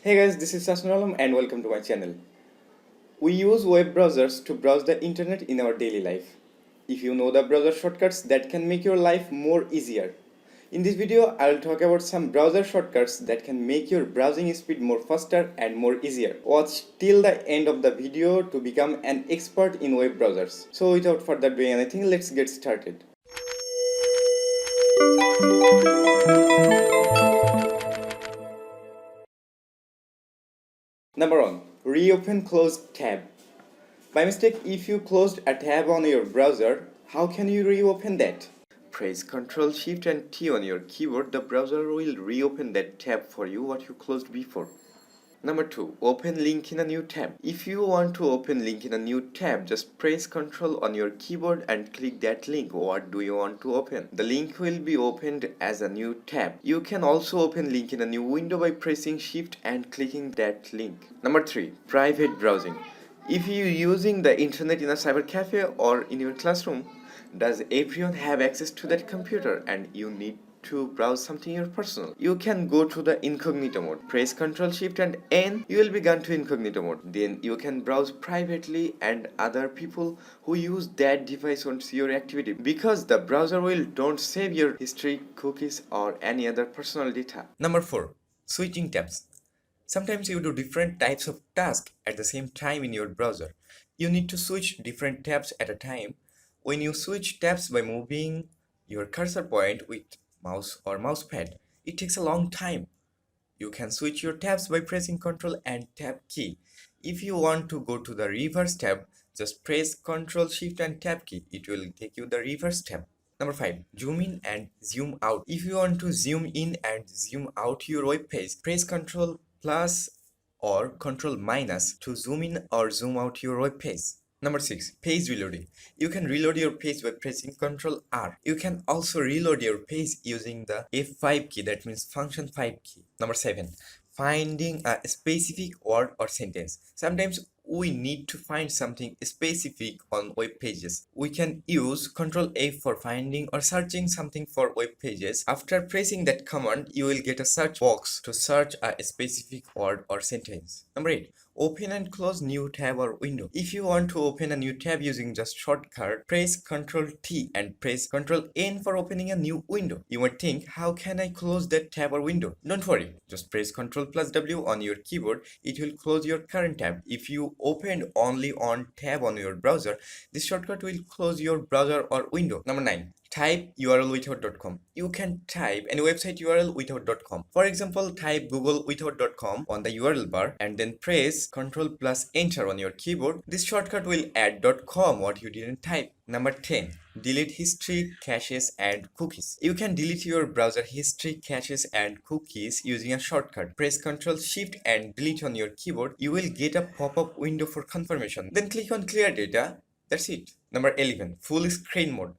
Hey guys, this is Sas Nuralom and welcome to my channel. We use web browsers to browse the internet in our daily life. If you know the browser shortcuts that can make your life more easier. In this video, I will talk about some browser shortcuts that can make your browsing speed more faster and more easier. Watch till the end of the video to become an expert in web browsers. So without further doing anything, let's get started. Number 1. Reopen closed tab. By mistake, if you closed a tab on your browser, how can you reopen that? Press Ctrl Shift and T on your keyboard. The browser will reopen that tab for you what you closed before. Number 2. Open link in a new tab. If you want to open link in a new tab, just press Ctrl on your keyboard and click that link. What do you want to open? The link will be opened as a new tab. You can also open link in a new window by pressing Shift and clicking that link. Number 3. Private browsing. If you're using the internet in a cyber cafe or in your classroom, does everyone have access to that computer and you need to browse something your personal? You can go to the incognito mode. Press Ctrl Shift and N, you will be gone to incognito mode. Then you can browse privately and other people who use that device won't see your activity because the browser will don't save your history, cookies or any other personal data. Number 4. Switching tabs. Sometimes you do different types of tasks at the same time in your browser. You need to switch different tabs at a time. When you switch tabs by moving your cursor point with mouse or mousepad, it takes a long time. You can switch your tabs by pressing Ctrl and Tab key. If you want to go to the reverse tab, just press Ctrl Shift and Tab key. It will take you the reverse tab. Number 5. Zoom in and zoom out. If you want to zoom in and zoom out your web page, press Ctrl plus or Ctrl minus to zoom in or zoom out your web page. Number 6. Page reloading. You can reload your page by pressing Ctrl R. You can also reload your page using the F5 key, that means function 5 key. Number 7. Finding a specific word or sentence. Sometimes we need to find something specific on web pages. We can use Ctrl F for finding or searching something for web pages. After pressing that command, you will get a search box to search a specific word or sentence. Number 8. Open and close new tab or window. If you want to open a new tab using just shortcut, press Ctrl T and press Ctrl N for opening a new window. You might think, how can I close that tab or window? Don't worry, just press Ctrl plus W on your keyboard. It will close your current tab. If you opened only on tab on your browser, this shortcut will close your browser or window. Number 9. Type URL without.com. You can type any website URL without.com. For example, type Google without.com on the URL bar and then press Ctrl plus Enter on your keyboard. This shortcut will add .com what you didn't type. Number 10. Delete history, caches and cookies. You can delete your browser history, caches and cookies using a shortcut. Press Ctrl Shift and delete on your keyboard. You will get a pop-up window for confirmation. Then click on Clear Data. That's it. Number 11. Full screen mode.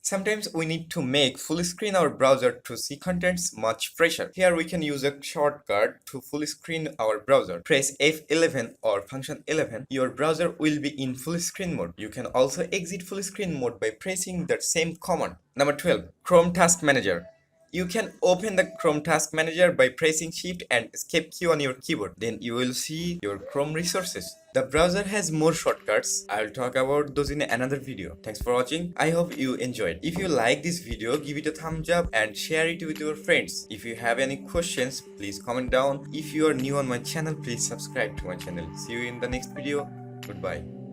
Sometimes we need to make full screen our browser to see contents much fresher. Here we can use a shortcut to full screen our browser. Press F11 or function 11. Your browser will be in full screen mode. You can also exit full screen mode by pressing that same command. Number 12. Chrome Task Manager. You can open the Chrome Task Manager by pressing Shift and Escape key on your keyboard. Then you will see your Chrome resources. The browser has more shortcuts. I'll talk about those in another video. Thanks for watching. I hope you enjoyed. If you like this video, give it a thumbs up and share it with your friends. If you have any questions, please comment down. If you are new on my channel, please subscribe to my channel. See you in the next video. Goodbye.